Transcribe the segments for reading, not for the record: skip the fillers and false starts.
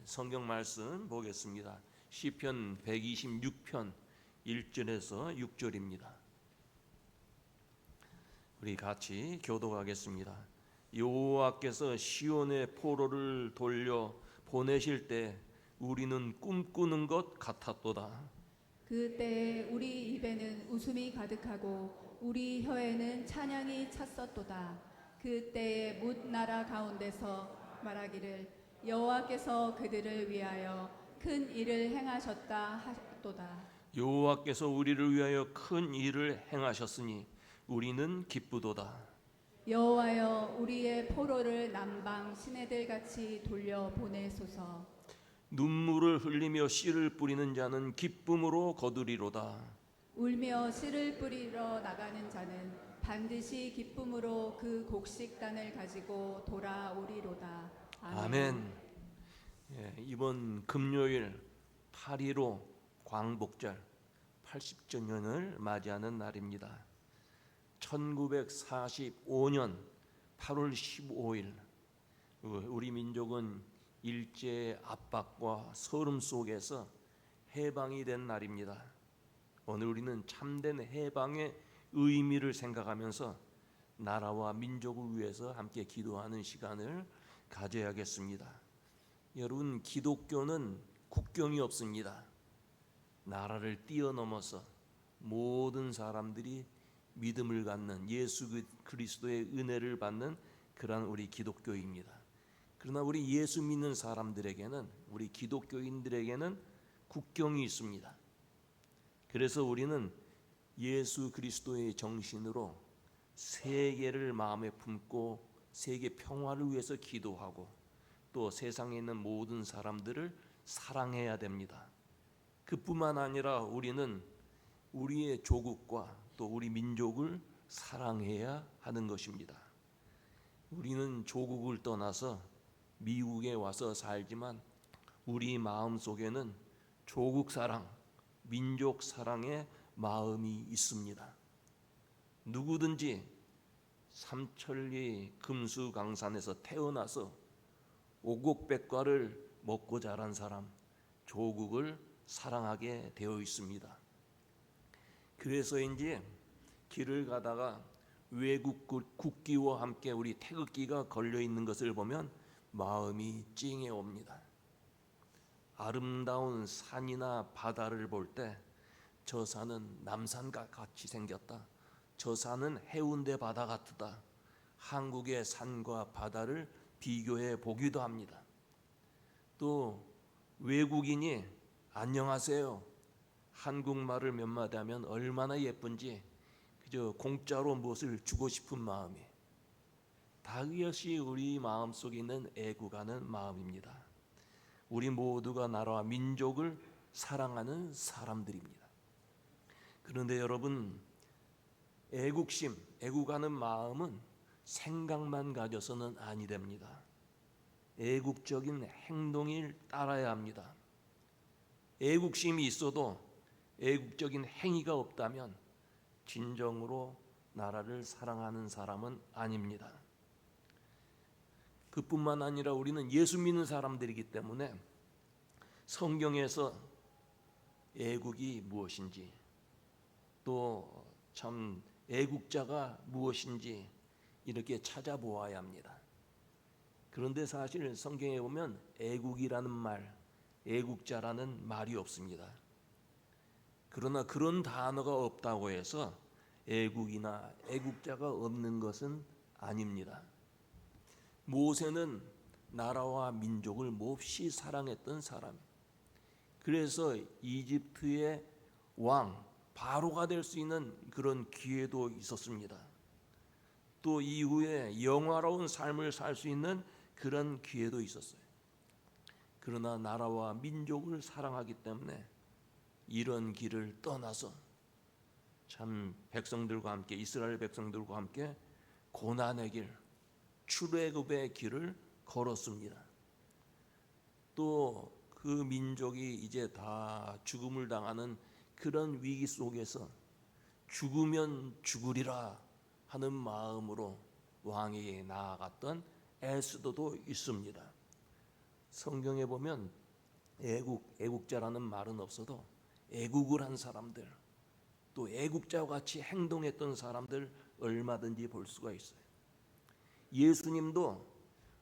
성경 말씀 보겠습니다. 시편 126편 1절에서 6절입니다. 우리 같이 교독하겠습니다. 여호와께서 시온의 포로를 돌려 보내실 때 우리는 꿈꾸는 것 같았도다. 그때 우리 입에는 웃음이 가득하고 우리 혀에는 찬양이 찼었도다. 그때에 뭇 나라 가운데서 말하기를 여호와께서 그들을 위하여 큰 일을 행하셨다 하도다. 여호와께서 우리를 위하여 큰 일을 행하셨으니 우리는 기쁘도다. 여호와여 우리의 포로를 남방 시내들 같이 돌려 보내소서. 눈물을 흘리며 씨를 뿌리는 자는 기쁨으로 거두리로다. 울며 씨를 뿌리러 나가는 자는 반드시 기쁨으로 그 곡식단을 가지고 돌아오리로다. 아멘. 이번 금요일 8.15 광복절 80주년을 맞이하는 날입니다. 1945년 8월 15일 우리 민족은 일제의 압박과 서름 속에서 해방이 된 날입니다. 오늘 우리는 참된 해방의 의미를 생각하면서 나라와 민족을 위해서 함께 기도하는 시간을 가져야겠습니다. 여러분, 기독교는 국경이 없습니다. 나라를 뛰어넘어서 모든 사람들이 믿음을 갖는 예수 그리스도의 은혜를 받는 그러한 우리 기독교입니다. 그러나 우리 예수 믿는 사람들에게는, 우리 기독교인들에게는 국경이 있습니다. 그래서 우리는 예수 그리스도의 정신으로 세계를 마음에 품고 세계 평화를 위해서 기도하고 또 세상에 있는 모든 사람들을 사랑해야 됩니다. 그뿐만 아니라 우리는 우리의 조국과 또 우리 민족을 사랑해야 하는 것입니다. 우리는 조국을 떠나서 미국에 와서 살지만 우리 마음 속에는 조국 사랑, 민족 사랑의 마음이 있습니다. 누구든지 삼천리 금수강산에서 태어나서 오곡백과를 먹고 자란 사람, 조국을 사랑하게 되어 있습니다. 그래서인지 길을 가다가 외국 국기와 함께 우리 태극기가 걸려 있는 것을 보면 마음이 찡해 옵니다. 아름다운 산이나 바다를 볼 때 저 산은 남산과 같이 생겼다. 저 산은 해운대 바다 같다. 한국의 산과 바다를 비교해 보기도 합니다. 또 외국인이 안녕하세요, 한국말을 몇 마디 하면 얼마나 예쁜지 그저 공짜로 무엇을 주고 싶은 마음이, 다 이것이 우리 마음속에 있는 애국하는 마음입니다. 우리 모두가 나라와 민족을 사랑하는 사람들입니다. 그런데 여러분, 애국심, 애국하는 마음은 생각만 가져서는 아니 됩니다. 애국적인 행동을 따라야 합니다. 애국심이 있어도 애국적인 행위가 없다면 진정으로 나라를 사랑하는 사람은 아닙니다. 그뿐만 아니라 우리는 예수 믿는 사람들이기 때문에 성경에서 애국이 무엇인지 또 참 애국자가 무엇인지 이렇게 찾아보아야 합니다. 그런데 사실 성경에 보면 애국이라는 말, 애국자라는 말이 없습니다. 그러나 그런 단어가 없다고 해서 애국이나 애국자가 없는 것은 아닙니다. 모세는 나라와 민족을 몹시 사랑했던 사람, 그래서 이집트의 왕 바로가 될 수 있는 그런 기회도 있었습니다. 또 이후에 영화로운 삶을 살 수 있는 그런 기회도 있었어요. 그러나 나라와 민족을 사랑하기 때문에 이런 길을 떠나서 참 백성들과 함께, 이스라엘 백성들과 함께 고난의 길, 출애굽의 길을 걸었습니다. 또 그 민족이 이제 다 죽음을 당하는 그런 위기 속에서 죽으면 죽으리라 하는 마음으로 왕에게 나아갔던 에스더도 있습니다. 성경에 보면 애국자라는 말은 없어도 애국을 한 사람들, 또 애국자와 같이 행동했던 사람들 얼마든지 볼 수가 있어요. 예수님도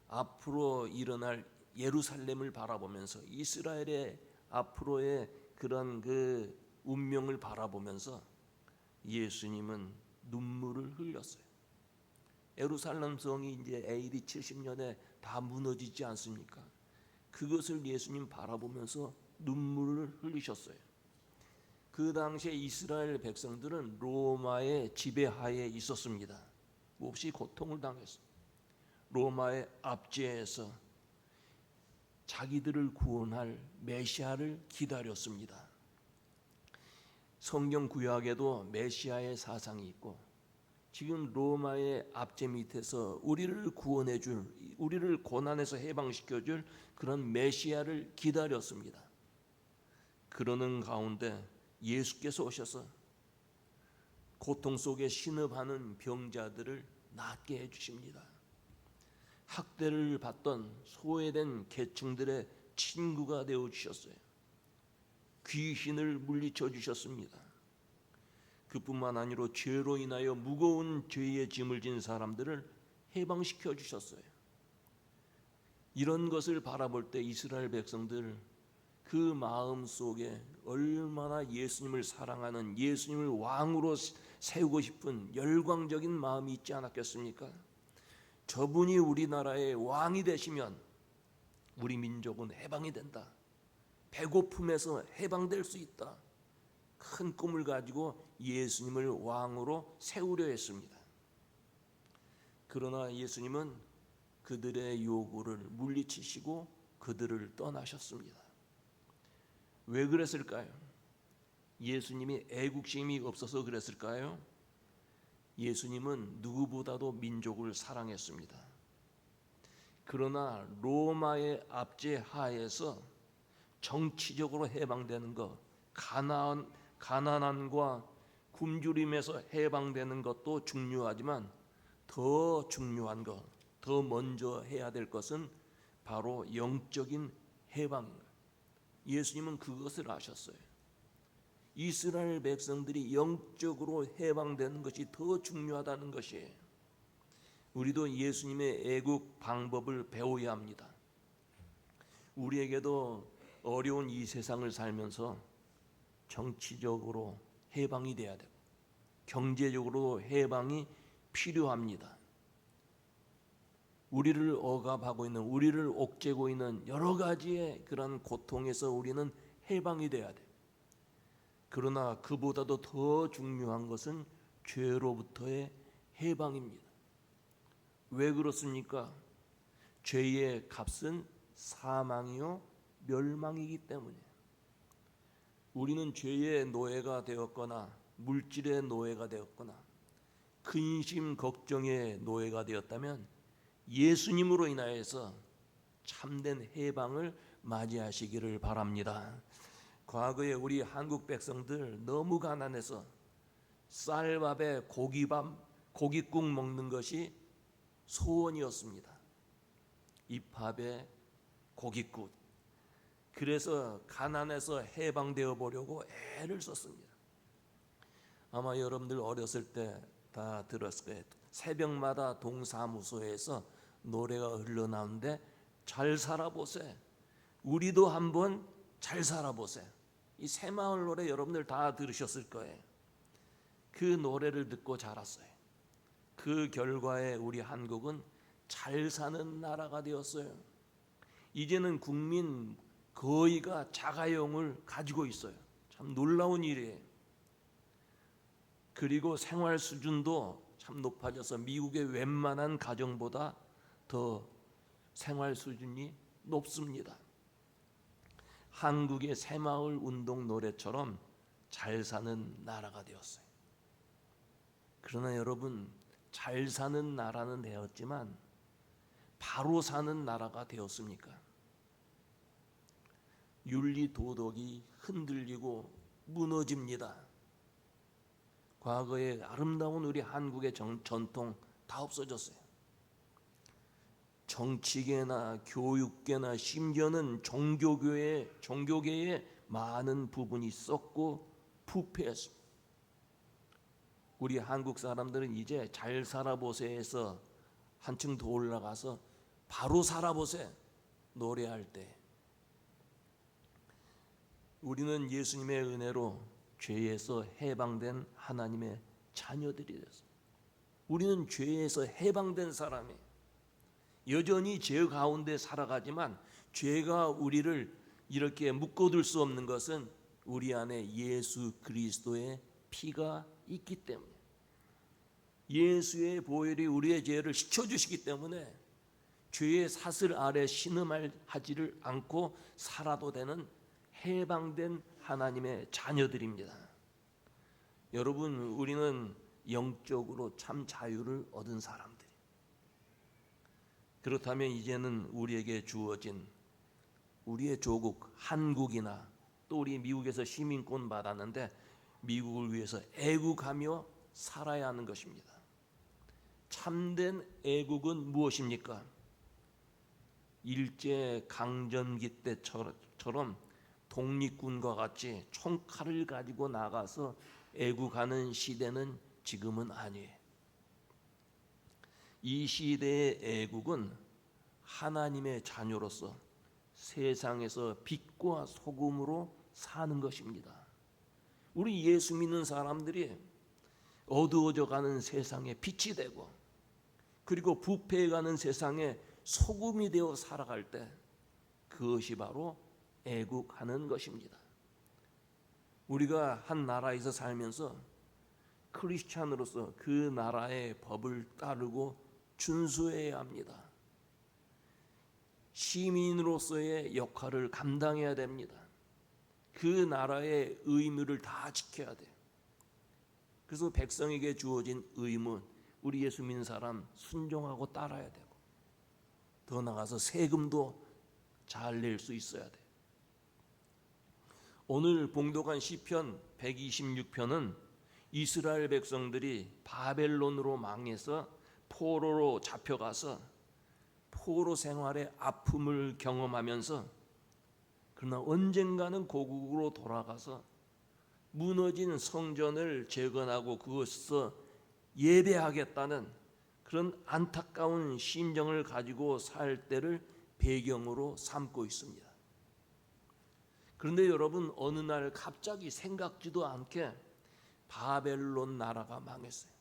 앞으로 일어날 예루살렘을 바라보면서 이스라엘의 앞으로의 그런 그 운명을 바라보면서 예수님은 눈물을 흘렸어요. 예루살렘 성이 이제 AD 70년에 다 무너지지 않습니까? 그것을 예수님 바라보면서 눈물을 흘리셨어요. 그 당시에 이스라엘 백성들은 로마의 지배하에 있었습니다. 몹시 고통을 당했어요. 로마의 압제에서 자기들을 구원할 메시아를 기다렸습니다. 성경 구약에도 메시아의 사상이 있고 지금 로마의 압제 밑에서 우리를 구원해 줄, 우리를 고난에서 해방시켜 줄 그런 메시아를 기다렸습니다. 그러는 가운데 예수께서 오셔서 고통 속에 신음하는 병자들을 낫게 해주십니다. 학대를 받던 소외된 계층들의 친구가 되어주셨어요. 귀신을 물리쳐 주셨습니다. 그뿐만 아니라 죄로 인하여 무거운 죄의 짐을 진 사람들을 해방시켜 주셨어요. 이런 것을 바라볼 때 이스라엘 백성들 그 마음 속에 얼마나 예수님을 사랑하는, 예수님을 왕으로 세우고 싶은 열광적인 마음이 있지 않았겠습니까? 저분이 우리나라의 왕이 되시면 우리 민족은 해방이 된다. 배고픔에서 해방될 수 있다. 큰 꿈을 가지고 예수님을 왕으로 세우려 했습니다. 그러나 예수님은 그들의 요구를 물리치시고 그들을 떠나셨습니다. 왜 그랬을까요? 예수님이 애국심이 없어서 그랬을까요? 예수님은 누구보다도 민족을 사랑했습니다. 그러나 로마의 압제 하에서 정치적으로 해방되는 것, 가난함과 굶주림에서 해방되는 것도 중요하지만 더 중요한 것, 더 먼저 해야 될 것은 바로 영적인 해방입니다. 예수님은 그것을 아셨어요. 이스라엘 백성들이 영적으로 해방되는 것이 더 중요하다는 것이에요. 우리도 예수님의 애국 방법을 배워야 합니다. 우리에게도 어려운 이 세상을 살면서 정치적으로 해방이 돼야 되고 경제적으로 해방이 필요합니다. 우리를 억압하고 있는, 우리를 옥죄고 있는 여러 가지의 그런 고통에서 우리는 해방이 돼야 돼요. 그러나 그보다도 더 중요한 것은 죄로부터의 해방입니다. 왜 그렇습니까? 죄의 값은 사망이요 멸망이기 때문에 우리는 죄의 노예가 되었거나 물질의 노예가 되었거나 근심 걱정의 노예가 되었다면 예수님으로 인하여서 참된 해방을 맞이하시기를 바랍니다. 과거에 우리 한국 백성들 너무 가난해서 쌀밥에 고깃국 먹는 것이 소원이었습니다. 이 밥에 고깃국. 그래서 가난해서 해방되어 보려고 애를 썼습니다. 아마 여러분들 어렸을 때 다 들었을 거예요. 새벽마다 동사무소에서 노래가 흘러나오는데 잘 살아보세. 우리도 한번 잘 살아보세. 이 새마을 노래 여러분들 다 들으셨을 거예요. 그 노래를 듣고 자랐어요. 그 결과에 우리 한국은 잘 사는 나라가 되었어요. 이제는 국민 거의가 자가용을 가지고 있어요. 참 놀라운 일이에요. 그리고 생활 수준도 참 높아져서 미국의 웬만한 가정보다 더 생활 수준이 높습니다. 한국의 새마을 운동 노래처럼 잘 사는 나라가 되었어요. 그러나 여러분, 잘 사는 나라는 되었지만 바로 사는 나라가 되었습니까? 윤리 도덕이 흔들리고 무너집니다. 과거의 아름다운 우리 한국의 전통 다 없어졌어요. 정치계나 교육계나 심지어는 종교계에 많은 부분이 썩고 부패했습니다. 우리 한국 사람들은 이제 잘 살아보세에서 한층 더 올라가서 바로 살아보세 노래할 때 우리는 예수님의 은혜로 죄에서 해방된 하나님의 자녀들이 됐습니다. 우리는 죄에서 해방된 사람이 여전히 죄 가운데 살아가지만 죄가 우리를 이렇게 묶어둘 수 없는 것은 우리 안에 예수 그리스도의 피가 있기 때문에 예수의 보혈이 우리의 죄를 씻어주시기 때문에 죄의 사슬 아래 신음하지를 않고 살아도 되는 해방된 하나님의 자녀들입니다. 여러분, 우리는 영적으로 참 자유를 얻은 사람들이. 그렇다면 이제는 우리에게 주어진 우리의 조국 한국이나 또 우리 미국에서 시민권 받았는데 미국을 위해서 애국하며 살아야 하는 것입니다. 참된 애국은 무엇입니까? 일제 강점기 때처럼 독립군과 같이 총칼을 가지고 나가서 애국하는 시대는 지금은 아니에요. 이 시대의 애국은 하나님의 자녀로서 세상에서 빛과 소금으로 사는 것입니다. 우리 예수 믿는 사람들이 어두워져가는 세상에 빛이 되고 그리고 부패해가는 세상에 소금이 되어 살아갈 때 그것이 바로 애국하는 것입니다. 우리가 한 나라에서 살면서 크리스찬으로서 그 나라의 법을 따르고 준수해야 합니다. 시민으로서의 역할을 감당해야 됩니다. 그 나라의 의무를 다 지켜야 돼요. 그래서 백성에게 주어진 의무, 우리 예수 믿는 사람 순종하고 따라야 되고 더 나아가서 세금도 잘 낼 수 있어야 돼요. 오늘 봉독한 시편 126편은 이스라엘 백성들이 바벨론으로 망해서 포로로 잡혀가서 포로 생활의 아픔을 경험하면서 그러나 언젠가는 고국으로 돌아가서 무너진 성전을 재건하고 그것에서 예배하겠다는 그런 안타까운 심정을 가지고 살 때를 배경으로 삼고 있습니다. 그런데 여러분, 어느 날 갑자기 생각지도 않게 바벨론 나라가 망했어요.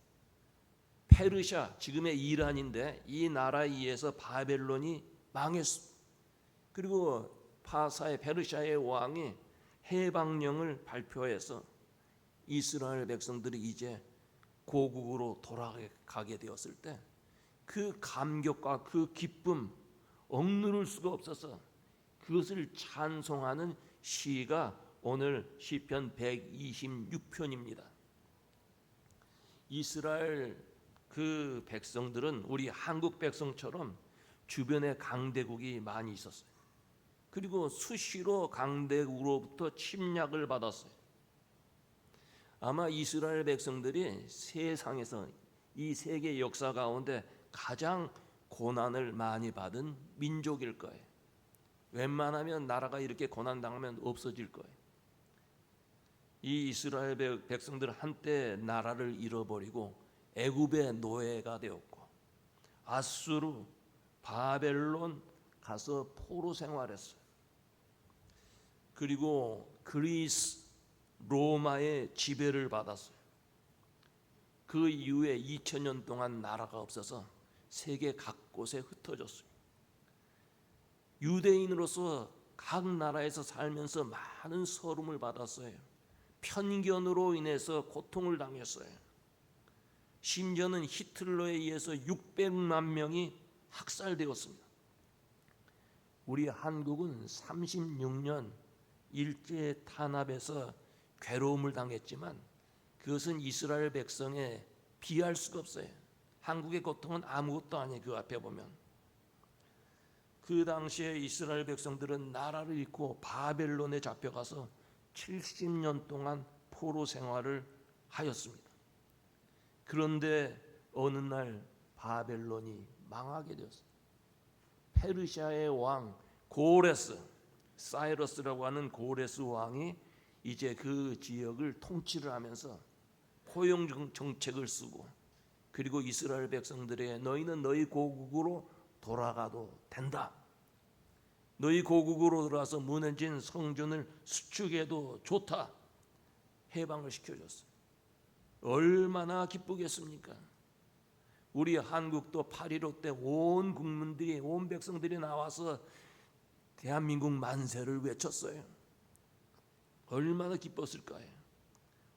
페르시아, 지금의 이란인데 이 나라에 의해서 바벨론이 망했습니다. 그리고 페르시아의 왕이 해방령을 발표해서 이스라엘 백성들이 이제 고국으로 돌아가게 되었을 때 그 감격과 그 기쁨 억누를 수가 없어서 그것을 찬송하는 시가 오늘 시편 126편입니다. 이스라엘 그 백성들은 우리 한국 백성처럼 주변에 강대국이 많이 있었어요. 그리고 수시로 강대국으로부터 침략을 받았어요. 아마 이스라엘 백성들이 세상에서 이 세계 역사 가운데 가장 고난을 많이 받은 민족일 거예요. 웬만하면 나라가 이렇게 고난당하면 없어질 거예요. 이 이스라엘 백성들은 한때 나라를 잃어버리고 애굽의 노예가 되었고 아수르, 바벨론 가서 포로 생활했어요. 그리고 그리스, 로마의 지배를 받았어요. 그 이후에 2000년 동안 나라가 없어서 세계 각곳에 흩어졌습니다. 유대인으로서 각 나라에서 살면서 많은 서름을 받았어요. 편견으로 인해서 고통을 당했어요. 심지어는 히틀러에 의해서 600만 명이 학살되었습니다. 우리 한국은 36년 일제 탄압에서 괴로움을 당했지만 그것은 이스라엘 백성에 비할 수가 없어요. 한국의 고통은 아무것도 아니에요. 그 앞에 보면. 그 당시에 이스라엘 백성들은 나라를 잃고 바벨론에 잡혀가서 70년 동안 포로 생활을 하였습니다. 그런데 어느 날 바벨론이 망하게 되었어요. 페르시아의 왕 고레스, 사이러스라고 하는 고레스 왕이 이제 그 지역을 통치를 하면서 포용 정책을 쓰고, 그리고 이스라엘 백성들에게 너희는 너희 고국으로 돌아가도 된다. 너희 고국으로 들어와서 무너진 성전을 수축해도 좋다. 해방을 시켜줬어요. 얼마나 기쁘겠습니까? 우리 한국도 8.15 때 온 국민들이, 온 백성들이 나와서 대한민국 만세를 외쳤어요. 얼마나 기뻤을까요?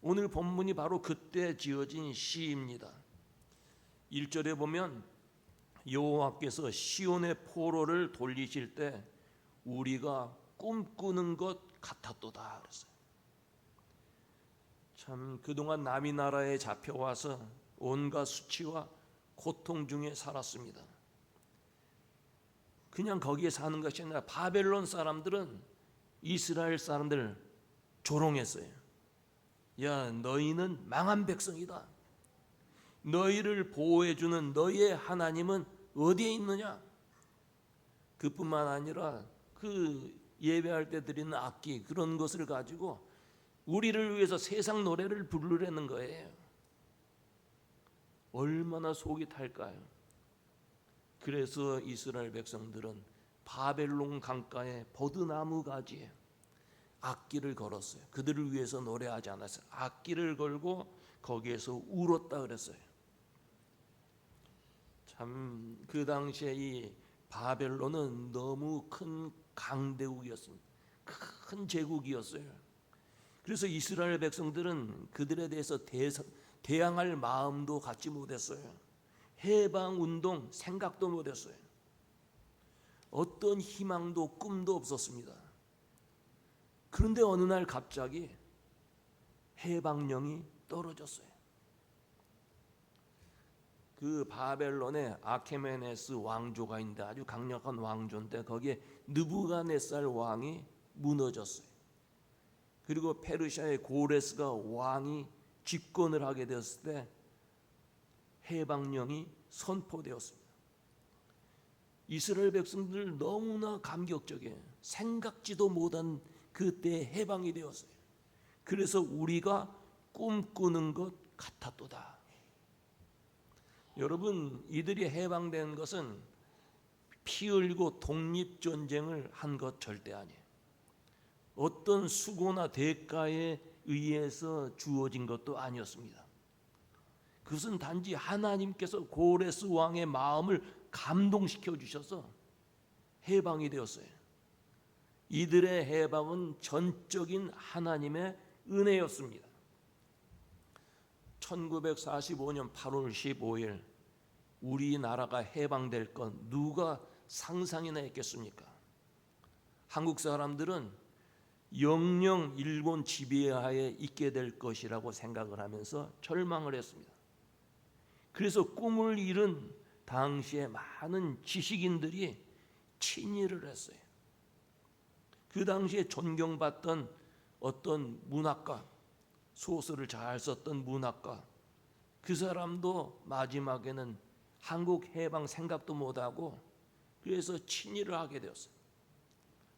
오늘 본문이 바로 그때 지어진 시입니다. 1절에 보면 여호와께서 시온의 포로를 돌리실 때 우리가 꿈꾸는 것 같았도다 그랬어요. 참 그동안 남이 나라에 잡혀와서 온갖 수치와 고통 중에 살았습니다. 그냥 거기에 사는 것이 아니라 바벨론 사람들은 이스라엘 사람들 조롱했어요. 야, 너희는 망한 백성이다. 너희를 보호해주는 너희의 하나님은 어디에 있느냐? 그뿐만 아니라 그 예배할 때 드리는 악기, 그런 것을 가지고 우리를 위해서 세상 노래를 부르려는 거예요. 얼마나 속이 탈까요? 그래서 이스라엘 백성들은 바벨론 강가에 버드나무 가지에 악기를 걸었어요. 그들을 위해서 노래하지 않았어요. 악기를 걸고 거기에서 울었다 그랬어요. 참 그 당시에 이 바벨론은 너무 큰 강대국이었습니다. 큰 제국이었어요. 그래서 이스라엘 백성들은 그들에 대해서 대항할 마음도 갖지 못했어요. 해방운동 생각도 못했어요. 어떤 희망도 꿈도 없었습니다. 그런데 어느 날 갑자기 해방령이 떨어졌어요. 그 바벨론에 아케메네스 왕조가 있는데 아주 강력한 왕조인데 거기에 느부갓네살 왕이 무너졌어요. 그리고 페르시아의 고레스가 왕이 집권을 하게 되었을 때 해방령이 선포되었습니다. 이스라엘 백성들 너무나 감격적이에요. 생각지도 못한 그때 해방이 되었어요. 그래서 우리가 꿈꾸는 것 같았도다. 여러분, 이들이 해방된 것은 피 흘리고 독립전쟁을 한 것 절대 아니에요. 어떤 수고나 대가에 의해서 주어진 것도 아니었습니다. 그것은 단지 하나님께서 고레스 왕의 마음을 감동시켜 주셔서 해방이 되었어요. 이들의 해방은 전적인 하나님의 은혜였습니다. 1945년 8월 15일 우리나라가 해방될 건 누가 상상이나 했겠습니까? 한국 사람들은 영영 일본 지배하에 있게 될 것이라고 생각을 하면서 절망을 했습니다. 그래서 꿈을 잃은 당시에 많은 지식인들이 친일을 했어요. 그 당시에 존경받던 어떤 문학가, 소설을 잘 썼던 문학가, 그 사람도 마지막에는 한국 해방 생각도 못하고 그래서 친일을 하게 되었어요.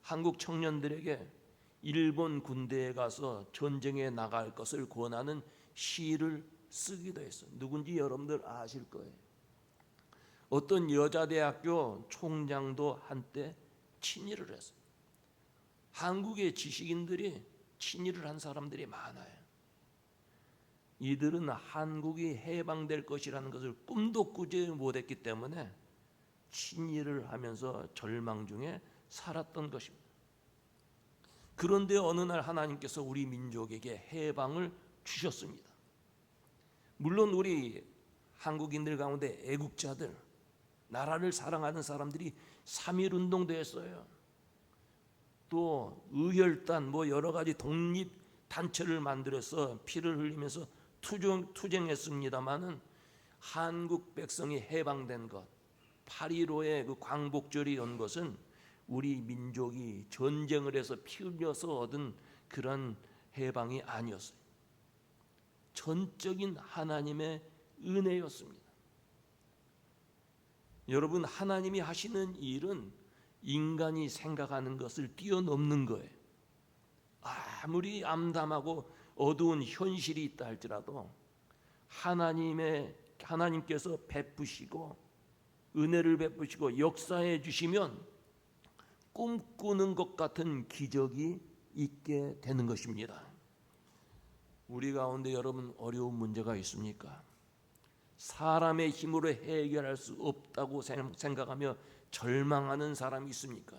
한국 청년들에게 일본 군대에 가서 전쟁에 나갈 것을 권하는 시를 쓰기도 했어요. 누군지 여러분들 아실 거예요. 어떤 여자대학교 총장도 한때 친일을 했어요. 한국의 지식인들이 친일을 한 사람들이 많아요. 이들은 한국이 해방될 것이라는 것을 꿈도 꾸지 못했기 때문에 친일을 하면서 절망 중에 살았던 것입니다. 그런데 어느 날 하나님께서 우리 민족에게 해방을 주셨습니다. 물론 우리 한국인들 가운데 애국자들, 나라를 사랑하는 사람들이 3.1운동도 했어요. 또 의열단, 여러 가지 독립단체를 만들어서 피를 흘리면서 투쟁했습니다마는 한국 백성이 해방된 것, 8.15의 그 광복절이 온 것은 우리 민족이 전쟁을 해서 피 흘려서 얻은 그런 해방이 아니었어요. 전적인 하나님의 은혜였습니다. 여러분, 하나님이 하시는 일은 인간이 생각하는 것을 뛰어넘는 거예요. 아무리 암담하고 어두운 현실이 있다 할지라도 하나님께서 베푸시고 은혜를 베푸시고 역사해 주시면 꿈꾸는 것 같은 기적이 있게 되는 것입니다. 우리 가운데 여러분 어려운 문제가 있습니까? 사람의 힘으로 해결할 수 없다고 생각하며 절망하는 사람이 있습니까?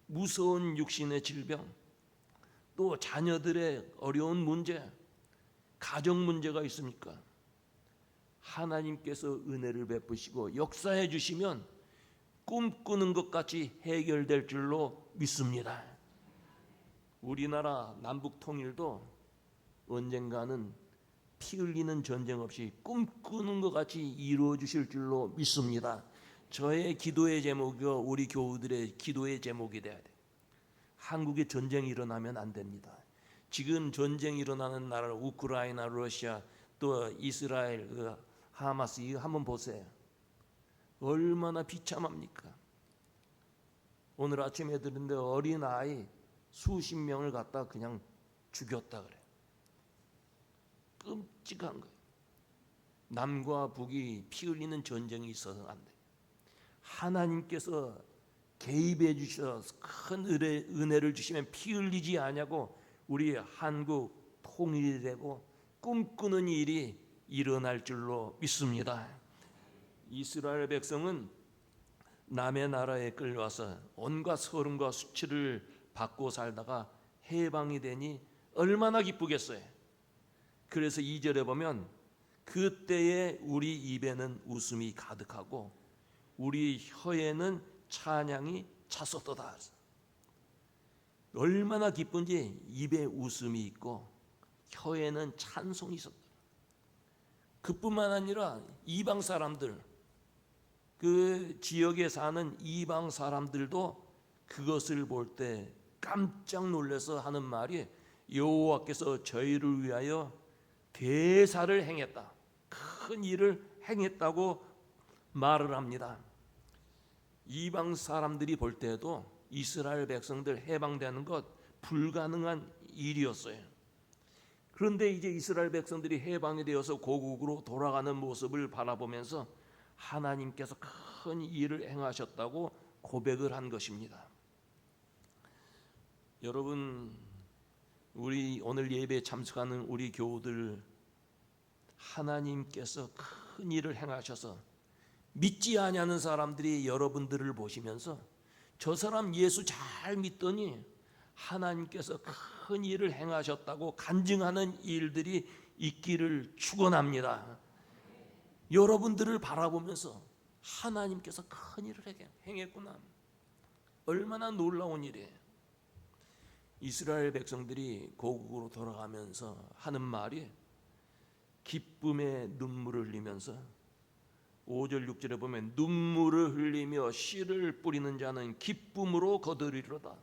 무서운 육신의 질병, 또 자녀들의 어려운 문제, 가정 문제가 있습니까? 하나님께서 은혜를 베푸시고 역사해 주시면 꿈꾸는 것 같이 해결될 줄로 믿습니다. 우리나라 남북 통일도 언젠가는 피 흘리는 전쟁 없이 꿈꾸는 것 같이 이루어 주실 줄로 믿습니다. 저의 기도의 제목이요, 우리 교우들의 기도의 제목이 돼야 돼. 한국에 전쟁이 일어나면 안 됩니다. 지금 전쟁이 일어나는 나라 우크라이나, 러시아, 또 이스라엘, 하마스, 이거 한번 보세요. 얼마나 비참합니까? 오늘 아침에 들은데 어린 아이 수십 명을 갖다 그냥 죽였다 그래. 끔찍한 거예요. 남과 북이 피 흘리는 전쟁이 있어서 안 돼. 하나님께서 개입해 주셔서 큰 은혜를 주시면 피 흘리지 아니하고 우리 한국 통일이 되고 꿈꾸는 일이 일어날 줄로 믿습니다. 이스라엘 백성은 남의 나라에 끌려와서 온갖 서름과 수치를 받고 살다가 해방이 되니 얼마나 기쁘겠어요. 그래서 2절에 보면 그때에 우리 입에는 웃음이 가득하고 우리 혀에는 찬양이 찼었도다. 얼마나 기쁜지 입에 웃음이 있고 혀에는 찬송이 있었다. 그뿐만 아니라 이방 사람들, 그 지역에 사는 이방 사람들도 그것을 볼 때 깜짝 놀라서 하는 말이 여호와께서 저희를 위하여 대사를 행했다, 큰 일을 행했다고 말을 합니다. 이방 사람들이 볼 때도 이스라엘 백성들 해방되는 것 불가능한 일이었어요. 그런데 이제 이스라엘 백성들이 해방이 되어서 고국으로 돌아가는 모습을 바라보면서 하나님께서 큰 일을 행하셨다고 고백을 한 것입니다. 여러분, 우리 오늘 예배에 참석하는 우리 교우들, 하나님께서 큰 일을 행하셔서 믿지 아니하는 사람들이 여러분들을 보시면서 저 사람 예수 잘 믿더니 하나님께서 큰 일을 행하셨다고 간증하는 일들이 있기를 축원합니다. 여러분들을 바라보면서 하나님께서 큰 일을 행했구나, 얼마나 놀라운 일이에요. 이스라엘 백성들이 고국으로 돌아가면서 하는 말이 기쁨의 눈물을 흘리면서 5절 6절에 보면 눈물을 흘리며 씨를 뿌리는 자는 기쁨으로 거두리로다.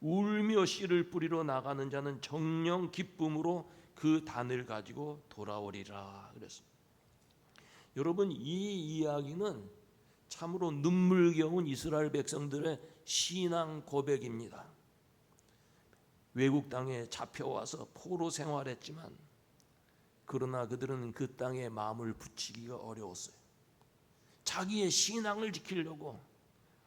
울며 씨를 뿌리러 나가는 자는 정녕 기쁨으로 그 단을 가지고 돌아오리라 그랬습니다. 여러분, 이 이야기는 참으로 눈물겨운 이스라엘 백성들의 신앙 고백입니다. 외국 땅에 잡혀와서 포로 생활했지만 그러나 그들은 그 땅에 마음을 붙이기가 어려웠어요. 자기의 신앙을 지키려고,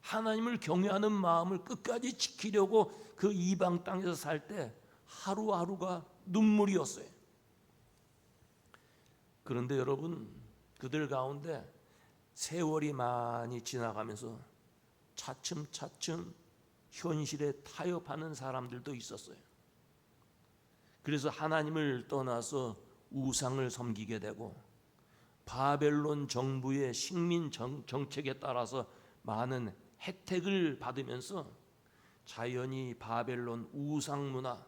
하나님을 경외하는 마음을 끝까지 지키려고 그 이방 땅에서 살 때 하루하루가 눈물이었어요. 그런데 여러분, 그들 가운데 세월이 많이 지나가면서 차츰차츰 현실에 타협하는 사람들도 있었어요. 그래서 하나님을 떠나서 우상을 섬기게 되고 바벨론 정부의 식민 정책에 따라서 많은 혜택을 받으면서 자연히 바벨론 우상 문화,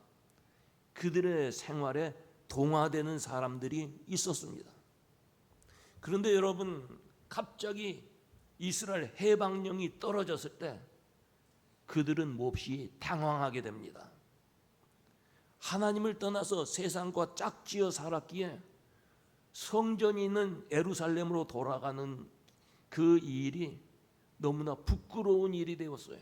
그들의 생활에 동화되는 사람들이 있었습니다. 그런데 여러분, 갑자기 이스라엘 해방령이 떨어졌을 때 그들은 몹시 당황하게 됩니다. 하나님을 떠나서 세상과 짝지어 살았기에 성전이 있는 예루살렘으로 돌아가는 그 일이 너무나 부끄러운 일이 되었어요.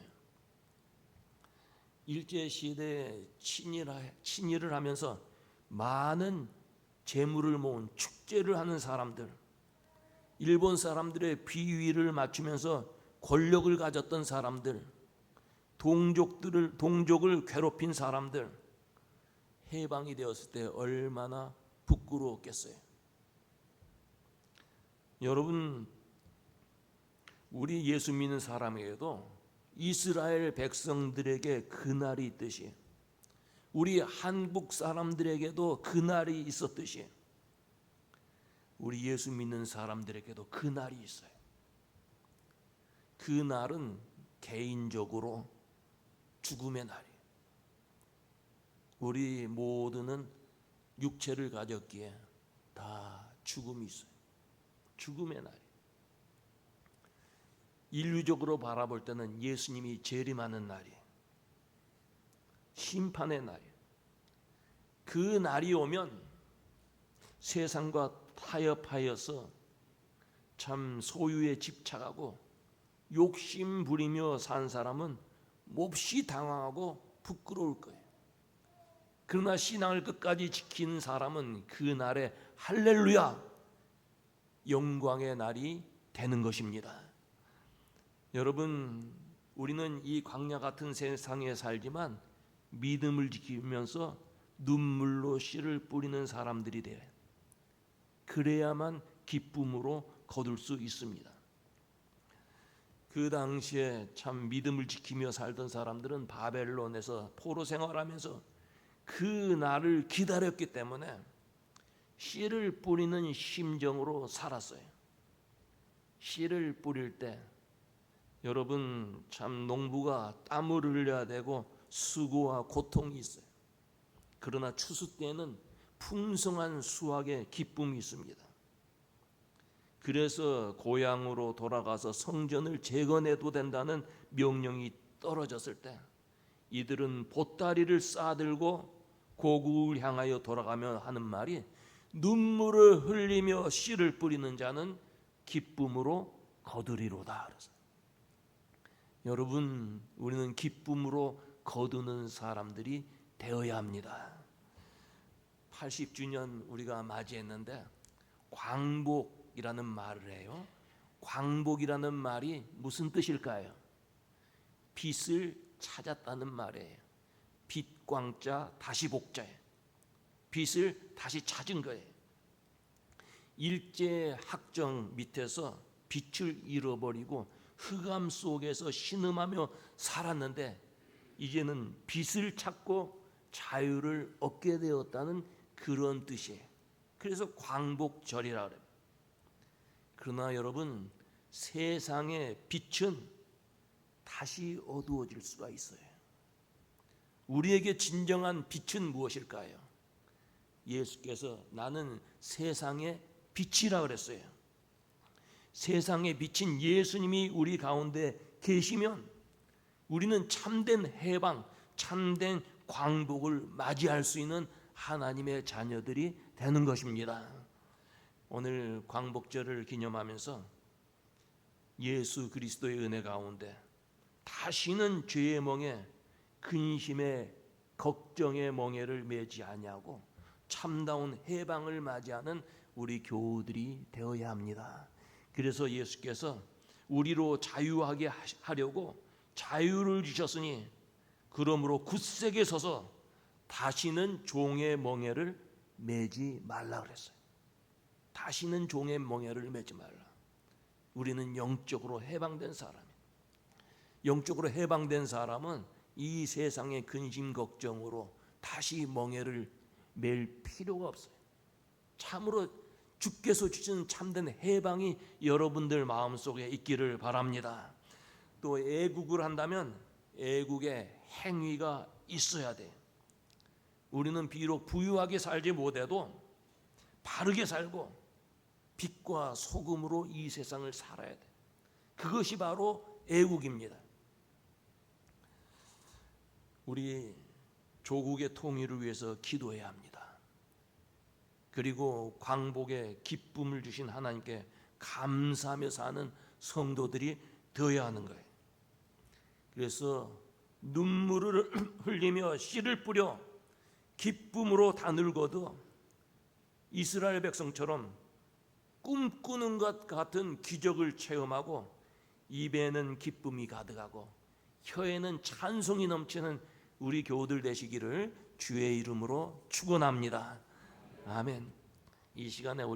일제시대에 친일을 하면서 많은 재물을 모은 축제를 하는 사람들, 일본 사람들의 비위를 맞추면서 권력을 가졌던 사람들, 동족을 괴롭힌 사람들, 해방이 되었을 때 얼마나 부끄러웠겠어요. 여러분, 우리 예수 믿는 사람에게도 이스라엘 백성들에게 그날이 있듯이 우리 한국 사람들에게도 그날이 있었듯이 우리 예수 믿는 사람들에게도 그날이 있어요. 그날은 개인적으로 죽음의 날이에요. 우리 모두는 육체를 가졌기에 다 죽음이 있어요. 죽음의 날이에요. 인류적으로 바라볼 때는 예수님이 재림하는 날이에요. 심판의 날이에요. 그 날이 오면 세상과 타협하여서 참 소유에 집착하고 욕심 부리며 산 사람은 몹시 당황하고 부끄러울 거예요. 그러나 신앙을 끝까지 지킨 사람은 그 날에 할렐루야 영광의 날이 되는 것입니다. 여러분, 우리는 이 광야 같은 세상에 살지만 믿음을 지키면서 눈물로 씨를 뿌리는 사람들이 돼요. 그래야만 기쁨으로 거둘 수 있습니다. 그 당시에 참 믿음을 지키며 살던 사람들은 바벨론에서 포로 생활하면서 그 날을 기다렸기 때문에 씨를 뿌리는 심정으로 살았어요. 씨를 뿌릴 때 여러분, 참 농부가 땀을 흘려야 되고 수고와 고통이 있어요. 그러나 추수 때에는 풍성한 수확의 기쁨이 있습니다. 그래서 고향으로 돌아가서 성전을 재건해도 된다는 명령이 떨어졌을 때 이들은 보따리를 싸들고 고국을 향하여 돌아가며 하는 말이 눈물을 흘리며 씨를 뿌리는 자는 기쁨으로 거두리로다. 여러분, 우리는 기쁨으로 거두는 사람들이 되어야 합니다. 80주년 우리가 맞이했는데 광복이라는 말을 해요. 광복이라는 말이 무슨 뜻일까요? 빛을 찾았다는 말이에요. 빛광자 다시 복자예요. 빛을 다시 찾은 거예요. 일제 학정 밑에서 빛을 잃어버리고 흑암 속에서 신음하며 살았는데 이제는 빛을 찾고 자유를 얻게 되었다는 그런 뜻이에요. 그래서 광복절이라 그래요. 그러나 여러분, 세상의 빛은 다시 어두워질 수가 있어요. 우리에게 진정한 빛은 무엇일까요? 예수께서 나는 세상의 빛이라 그랬어요. 세상의 빛인 예수님이 우리 가운데 계시면 우리는 참된 해방, 참된 광복을 맞이할 수 있는 하나님의 자녀들이 되는 것입니다. 오늘 광복절을 기념하면서 예수 그리스도의 은혜 가운데 다시는 죄의 멍에 근심의 걱정의 멍에를 매지 아니하고 참다운 해방을 맞이하는 우리 교우들이 되어야 합니다. 그래서 예수께서 우리로 자유하게 하려고 자유를 주셨으니 그러므로 굳세게 서서 다시는 종의 멍에를 매지 말라 그랬어요. 다시는 종의 멍에를 매지 말라. 우리는 영적으로 해방된 사람이에요. 영적으로 해방된 사람은 이 세상의 근심 걱정으로 다시 멍에를 맬 필요가 없어요. 참으로 주께서 주신 참된 해방이 여러분들 마음속에 있기를 바랍니다. 또 애국을 한다면 애국의 행위가 있어야 돼요. 우리는 비록 부유하게 살지 못해도 바르게 살고 빛과 소금으로 이 세상을 살아야 돼요. 그것이 바로 애국입니다. 우리 조국의 통일을 위해서 기도해야 합니다. 그리고 광복의 기쁨을 주신 하나님께 감사하며 사는 성도들이 되어야 하는 거예요. 그래서 눈물을 흘리며 씨를 뿌려 기쁨으로 다 늙어도 이스라엘 백성처럼 꿈꾸는 것 같은 기적을 체험하고 입에는 기쁨이 가득하고 혀에는 찬송이 넘치는 우리 교우들 되시기를 주의 이름으로 축원합니다. 아멘. 이 시간에 우리